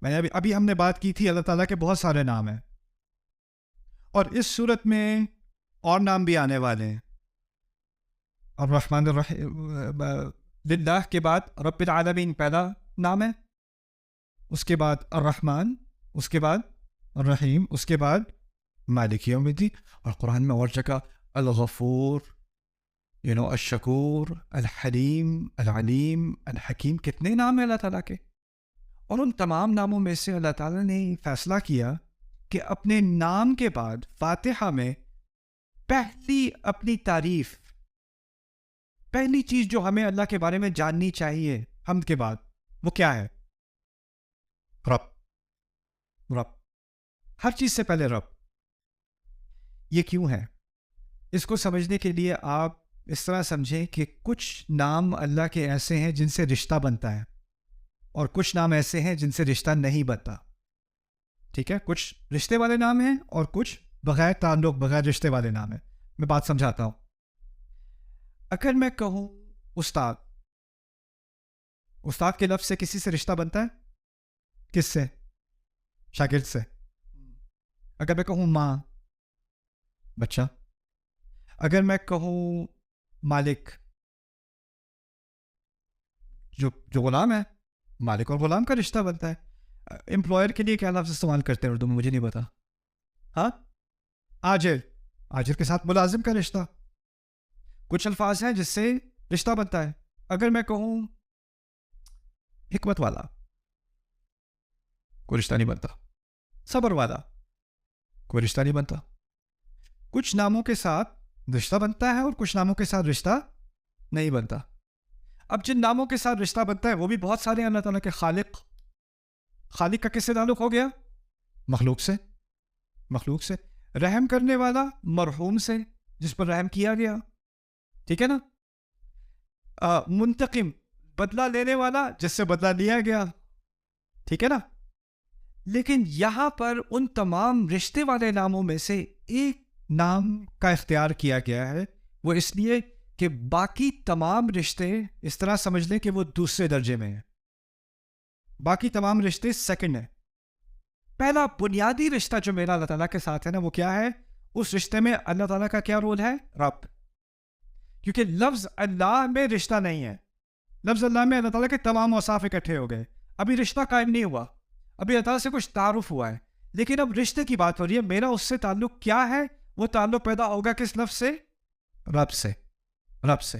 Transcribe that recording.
میں نے ابھی ہم نے بات کی تھی اللہ تعالیٰ کے بہت سارے نام ہیں، اور اس صورت میں اور نام بھی آنے والے ہیں. الرحمن الرحیم، للہ کے بعد رب العالمین پہلا نام ہے، اس کے بعد الرحمن، اس کے بعد الرحیم، اس کے بعد مالک یوم الدین. اور قرآن میں اور جگہ الغفور، الشکور، الحلیم، العلیم، الحکیم، کتنے نام ہیں اللہ تعالیٰ کے. اور ان تمام ناموں میں سے اللہ تعالیٰ نے فیصلہ کیا کہ اپنے نام کے بعد فاتحہ میں پہلی اپنی تعریف، پہلی چیز جو ہمیں اللہ کے بارے میں جاننی چاہیے حمد کے بعد، وہ کیا ہے؟ رب. رب، ہر چیز سے پہلے رب. یہ کیوں ہے؟ اس کو سمجھنے کے لیے آپ اس طرح سمجھیں کہ کچھ نام اللہ کے ایسے ہیں جن سے رشتہ بنتا ہے، اور کچھ نام ایسے ہیں جن سے رشتہ نہیں بنتا. ٹھیک ہے، کچھ رشتے والے نام ہیں اور کچھ بغیر تعلق، بغیر رشتے والے نام ہیں. میں بات سمجھاتا ہوں. اگر میں کہوں استاد، استاد کے لفظ سے کسی سے رشتہ بنتا ہے؟ کس سے؟ شاگرد سے. اگر میں کہوں ماں، بچہ. اگر میں کہوں مالک، جو غلام ہے، مالک اور غلام کا رشتہ بنتا ہے. امپلائر کے لیے کیا لفظ استعمال کرتے ہیں اردو میں؟ مجھے نہیں پتا. ہاں، آجر، آجر کے ساتھ ملازم کا رشتہ. کچھ الفاظ ہیں جس سے رشتہ بنتا ہے. اگر میں کہوں حکمت والا، کوئی رشتہ نہیں بنتا. صبر والا، کوئی رشتہ نہیں بنتا. کچھ ناموں کے ساتھ رشتہ بنتا ہے اور کچھ ناموں کے ساتھ رشتہ نہیں بنتا. اب جن ناموں کے ساتھ رشتہ بنتا ہے وہ بھی بہت سارے ہیں. اللہ تعالیٰ کے خالق، خالق کا کس سے تعلق ہو گیا؟ مخلوق سے. مخلوق سے. رحم کرنے والا، مرحوم سے، جس پر رحم کیا گیا. ٹھیک ہے نا. منتقم، بدلہ لینے والا، جس سے بدلہ لیا گیا. ٹھیک ہے نا. لیکن یہاں پر ان تمام رشتے والے ناموں میں سے ایک نام کا اختیار کیا گیا ہے. وہ اس لیے کہ باقی تمام رشتے اس طرح سمجھ لیں کہ وہ دوسرے درجے میں ہیں. باقی تمام رشتے سیکنڈ ہیں. پہلا بنیادی رشتہ جو میرا اللہ تعالیٰ کے ساتھ ہے نا، وہ کیا ہے؟ اس رشتے میں اللہ تعالیٰ کا کیا رول ہے؟ رب. کیونکہ لفظ اللہ میں رشتہ نہیں ہے. لفظ اللہ میں اللہ تعالیٰ کے تمام اوصاف اکٹھے ہو گئے. ابھی رشتہ قائم نہیں ہوا، ابھی اللہ تعالیٰ سے کچھ تعارف ہوا ہے، لیکن اب رشتے کی بات ہو رہی ہے. میرا اس سے تعلق کیا ہے؟ وہ تعلق پیدا ہوگا کس لفظ سے؟ رب سے. رب سے.